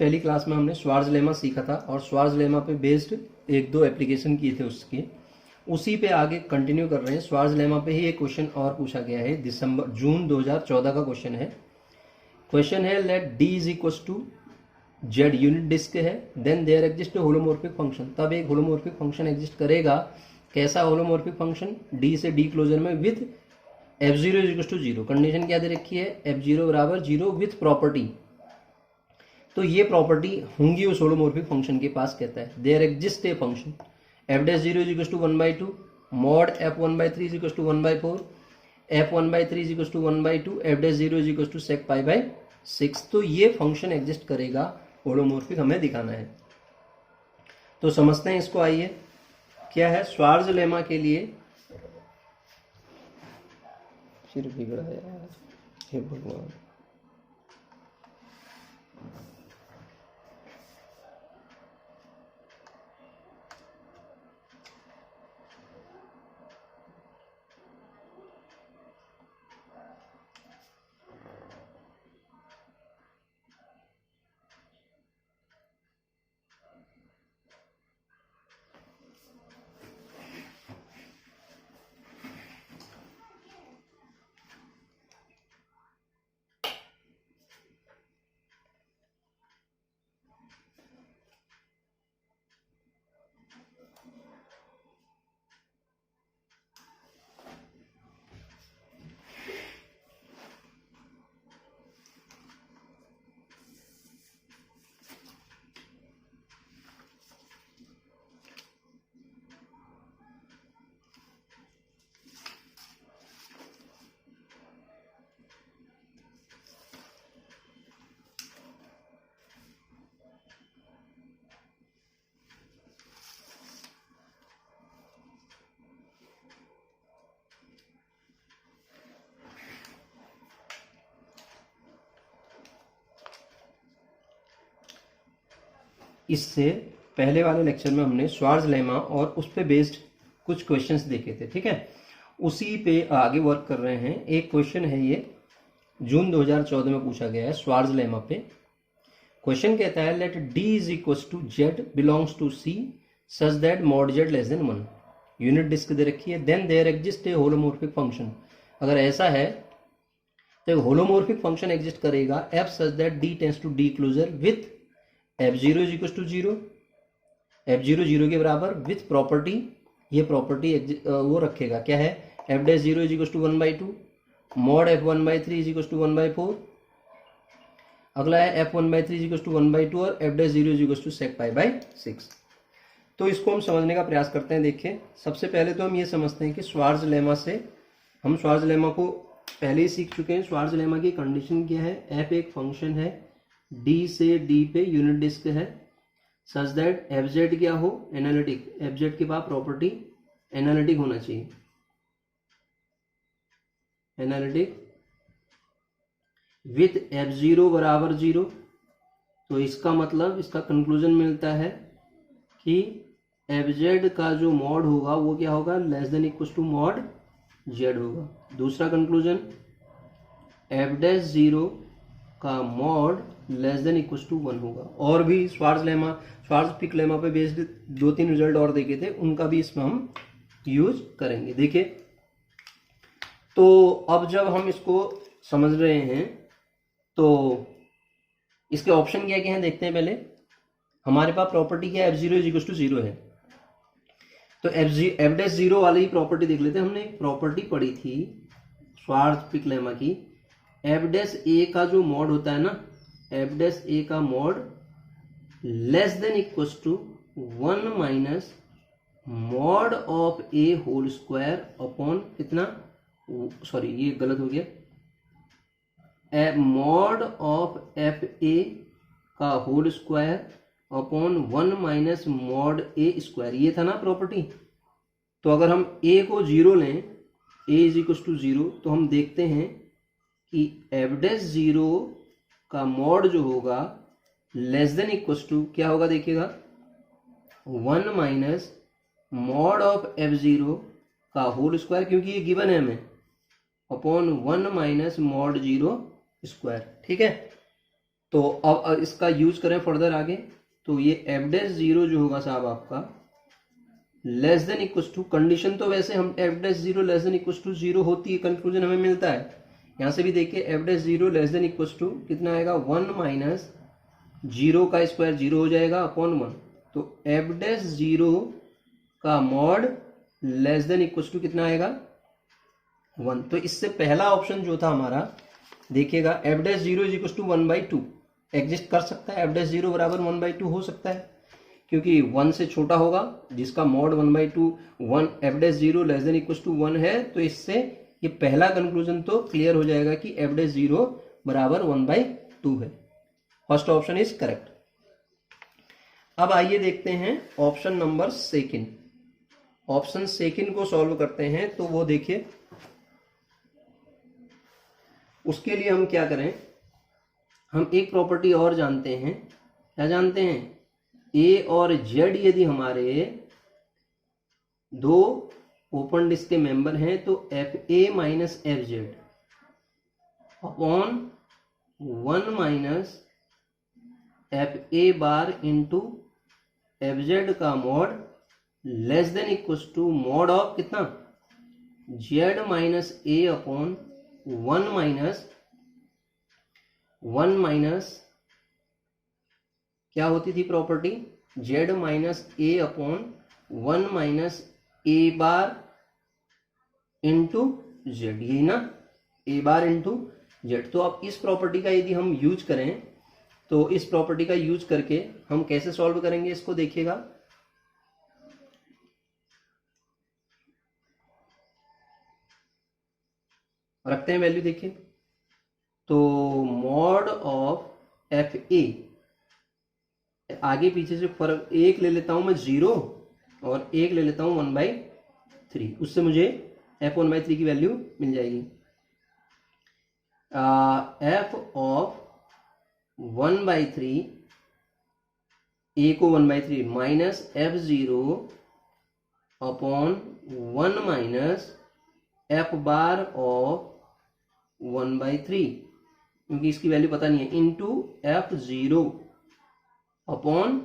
पहली क्लास में हमने श्वार्ज़ लेमा सीखा था और श्वार्ज़ लेमा पे बेस्ड एक दो एप्लीकेशन किए थे उसके, उसी पे आगे कंटिन्यू कर रहे हैं। श्वार्ज़ लेमा पे ही एक क्वेश्चन और पूछा गया है, जून 2014 का क्वेश्चन है let D is equal to Z unit disc है, then there exist holomorphic function. तब एक होलोमोर्फिक फंक्शन एग्जिस्ट करेगा। कैसा होलोमोर्फिक फंक्शन? डी से डी क्लोजर में with F zero is equal to zero. Condition क्या दे रखी है? एफ जीरो बराबर जीरो विथ प्रॉपर्टी। तो ये प्रॉपर्टी होंगी उस होलोमोर्फिक फंक्शन के पास। कहता है there exist a function F dash zero is equal to 1/2 mod F 1/3 is equal to 1/4 F 1/3 is equal to 1/2 F dash zero is equal to sec pi by 6। तो ये फंक्शन एग्जिस्ट करेगा, होलोमोर्फिक हमें दिखाना है। तो समझते हैं इसको। आइए, क्या है श्वार्ज़ लेमा के लिए? सिर बिगड़ा यार, हे भगवान। इससे पहले वाले लेक्चर में हमने श्वार्ज़ लेमा और उस पे बेस्ड कुछ क्वेश्चंस देखे थे, ठीक है। उसी पे आगे वर्क कर रहे हैं। एक क्वेश्चन है ये, जून 2014 में पूछा गया है श्वार्ज़ लेमा पे। क्वेश्चन कहता है let D is equal to Z belongs to C such that mod Z less than 1। Unit disc दे रखी है, then there exist a holomorphic function. अगर ऐसा है तो होलोमोर्फिक फंक्शन एग्जिस्ट करेगा F such that D tends to D closure with F zero is equal to zero, F zero zero के बराबर विथ प्रॉपर्टी। ये प्रॉपर्टी वो रखेगा, क्या है? F dash zero is equal to 1/2 mod F 1/3 is equal to 1/4। अगला है F 1/3 is equal to 1/2 और f dash zero is equal to sec pi by 6। तो इसको हम समझने का प्रयास करते हैं। देखिए, सबसे पहले तो हम ये समझते हैं कि श्वार्ज़ लेमा से, हम श्वार्ज़ लेमा को पहले ही सीख चुके हैं। श्वार्ज़ लेमा की कंडीशन क्या है? एफ एक फंक्शन है, डी से डी पे यूनिट डिस्क है, सच दैट एफ जेड क्या हो? एनालिटिक। एफ जेड के बाद प्रॉपर्टी एनालिटिक होना चाहिए, एनालिटिक विथ एफ जीरो बराबर जीरो। तो इसका मतलब, इसका कंक्लूजन मिलता है कि एफ जेड का जो मॉड होगा वो क्या होगा? Less than equal to mod z होगा। दूसरा कंक्लूजन, एफ डैश जीरो का mod less than equal to 1 होगा। और भी श्वार्ज़ पिक लेमा पे बेस्ड 2-3 रिजल्ट और देखे थे, उनका भी इसमें हम यूज करेंगे। देखिए, तो अब जब हम इसको समझ रहे हैं तो इसके ऑप्शन क्या क्या हैं देखते हैं। पहले हमारे पास प्रॉपर्टी क्या है? F zero is equal to zero है, तो एफ डैश जीरो वाली ही प्रॉपर्टी देख लेते हैं। हमने एक प्रॉपर्टी पढ़ी थी श्वार्ज़ पिक लेमा की, एफ डैश ए का जो मॉड होता है ना, एफ डैश ए का mod less than equal to 1 minus mod of A whole square upon कितना? सॉरी, ये गलत हो गया। मॉड ऑफ एफ ए का whole square upon 1 minus mod A square. ये था ना प्रॉपर्टी। तो अगर हम ए को जीरो लें, ए इज इक्वल टू जीरो, तो हम देखते हैं कि एफ डैश जीरो का मॉड जो होगा लेस देन इक्वल टू क्या होगा? देखिएगा, 1 minus mod of F zero का होल स्क्वायर, क्योंकि ये गिवन है हमें, upon 1 minus mod zero square. ठीक है, तो अब इसका यूज करें फर्दर आगे, तो ये एफ डैश जीरो जो होगा साहब आपका less than equal to, condition तो वैसे हम f dash zero less than equal to zero होती है, कंक्लूजन हमें मिलता है। यहां से भी देखिए f dash zero less than equal to कितना आएगा, 1 माइनस जीरो का स्क्वायर जीरो हो जाएगा अपॉन 1। तो एफ डैश जीरो का mod less than equal to कितना आएगा, 1। तो इससे पहला ऑप्शन जो था हमारा, देखिएगा f dash zero is equal to 1/2 exist कर सकता है, एफ डैश जीरो बराबर 1/2 हो सकता है, क्योंकि 1 से छोटा होगा जिसका mod 1/2, 1 f dash zero less than equal to 1 है। तो इससे ये पहला कंक्लूजन तो क्लियर हो जाएगा कि एफ डैश जीरो बराबर 1/2 है। First option is correct. अब आइए देखते हैं option number second. Option second को सॉल्व करते हैं, तो वो देखिए उसके लिए हम क्या करें, हम एक प्रॉपर्टी और जानते हैं। क्या जानते हैं, ए और जेड यदि हमारे दो ओपन डिस्क के मेंबर हैं तो F A minus F Z upon 1 minus F A bar into F Z का mod less than equal to mod of कितना, Z minus A upon 1 minus क्या होती थी property, Z minus A upon 1 minus A bar into Z, यही ना, ए bar into Z. तो अब इस प्रॉपर्टी का यदि हम यूज करें, तो इस प्रॉपर्टी का यूज करके हम कैसे सॉल्व करेंगे इसको देखिएगा। रखते हैं वैल्यू, देखिए तो मॉड ऑफ एफ ए, आगे पीछे से फर्क एक ले लेता हूं मैं 0 और एक ले लेता हूं 1/3, उससे मुझे एफ 1/3 की वैल्यू मिल जाएगी। एफ ऑफ 1/3, ए को 1/3 minus f 0 upon 1 minus f bar of 1/3, क्योंकि इसकी वैल्यू पता नहीं है, into f 0 upon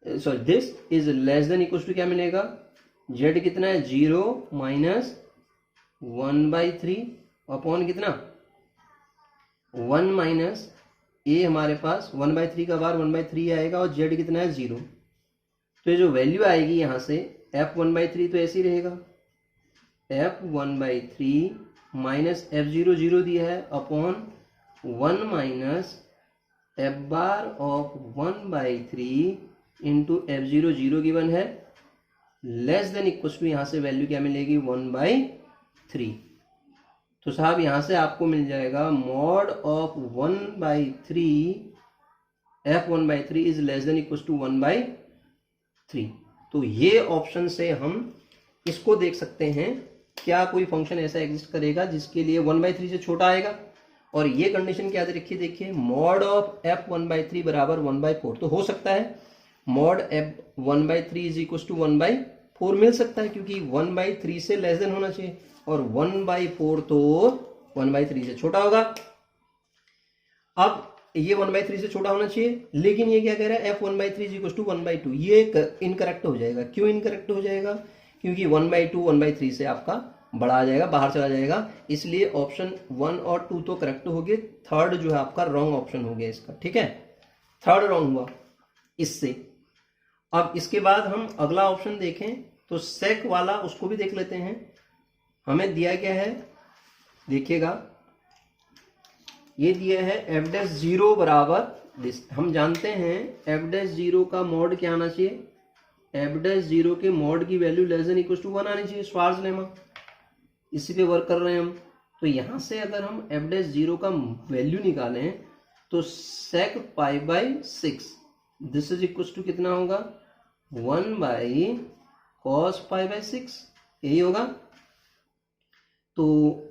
sorry this is less than equal to क्या मिलेगा, जेड कितना है 0 माइनस 1/3 अपॉन कितना 1 माइनस ए, हमारे पास 1/3 का बार 1/3 आएगा और जेड कितना है 0। तो ये जो वैल्यू आएगी यहां से एफ 1/3 तो ऐसे ही रहेगा, एफ 1/3 माइनस एफ 0 0 दिया है upon 1 minus f bar of 1/3 into f 0 0 given है, लेस देन इक्वल टू यहां से वैल्यू क्या मिलेगी 1/3। तो साहब यहां से आपको मिल जाएगा mod of 1/3 f 1/3 is less than equal to 1/3। तो ये ऑप्शन से हम इसको देख सकते हैं, क्या कोई फंक्शन ऐसा एग्जिस्ट करेगा जिसके लिए 1/3 से छोटा आएगा। और ये कंडीशन क्या रखिए, देखिए मॉड ऑफ एफ 1/3 बराबर 1/4 तो हो सकता है, mod F 1/3 is equal to 1/4 मिल सकता है, क्योंकि 1/3 से लेस देन होना चाहिए और 1/4 तो 1/3 से छोटा होगा। अब ये 1/3 से छोटा होना चाहिए, लेकिन ये क्या कह रहा है एफ 1/3 इज इक्वल टू 1/2, ये इनकरेक्ट हो जाएगा। क्यों इनकरेक्ट हो जाएगा, क्योंकि 1/2 1/3 से आपका बड़ा आ जाएगा, बाहर चला जाएगा, इसलिए ऑप्शन 1 और 2 तो करेक्ट हो गए, थर्ड जो है आपका रॉन्ग ऑप्शन हो गया इसका, ठीक है, थर्ड रॉन्ग हुआ इससे। अब इसके बाद हम अगला ऑप्शन देखें तो सेक वाला, उसको भी देख लेते हैं। हमें दिया गया है, देखिएगा ये दिया है एफ डैश 0 बराबर दिस। हम जानते हैं एफ डैश 0 का मॉड क्या आना चाहिए, एफ डैश 0 के मॉड की value less than equal to 1 आनी चाहिए, श्वार्ज़ लेमा, इसी पे वर्क कर रहे हैं हम। तो यहां से अगर हम एफ डैश 0 का वैल्यू निकालें तो sec π/6 this is equal to कितना होगा 1/cos π/6, यही होगा। तो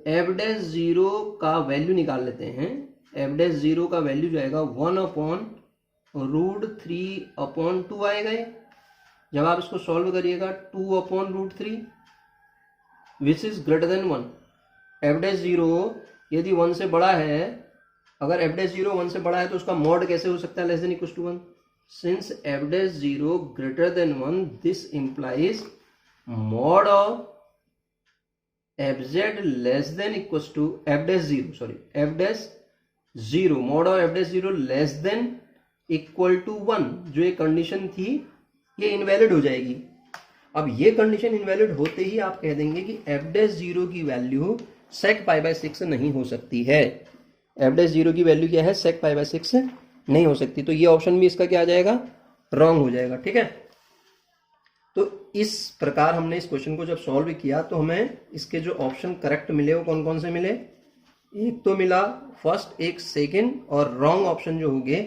एफ डैश 0 का वैल्यू निकाल लेते हैं। एफ डैश 0 का वैल्यू जो आएगा 1/√3/2 आएगा ये। जब आप इसको सॉल्व करिएगा 2/√3 which is greater than 1। F dash 0 यदि 1 से बड़ा है, अगर एफ डैश 0 1 से बड़ा है तो उसका मॉड कैसे हो सकता है less than equal to 1? Since f dash 0 greater than 1 this implies mod of f z less than equal to f dash 0, sorry f dash 0 mod of f dash 0 less than equal to 1, जो ये condition थी ये invalid हो जाएगी। अब ये condition invalid होते ही आप कह देंगे कि एफ डैश 0 की वैल्यू sec पाई बाय 6 नहीं हो सकती है। एफ डैश 0 की वैल्यू क्या है? sec पाई बाय 6 नहीं हो सकती। तो ये ऑप्शन भी इसका क्या आ जाएगा? रॉन्ग हो जाएगा। ठीक है, तो इस प्रकार हमने इस क्वेश्चन को जब सॉल्व किया तो हमें इसके जो ऑप्शन करेक्ट मिले वो कौन कौन से मिले? एक तो मिला फर्स्ट, एक सेकंड, और रॉन्ग ऑप्शन जो हो गए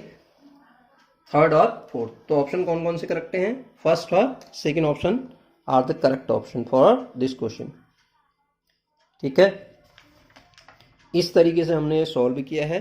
थर्ड और फोर्थ। तो ऑप्शन कौन कौन से करेक्ट हैं? फर्स्ट और second option are the correct option for this question. ठीक है, इस तरीके से हमने सॉल्व किया है।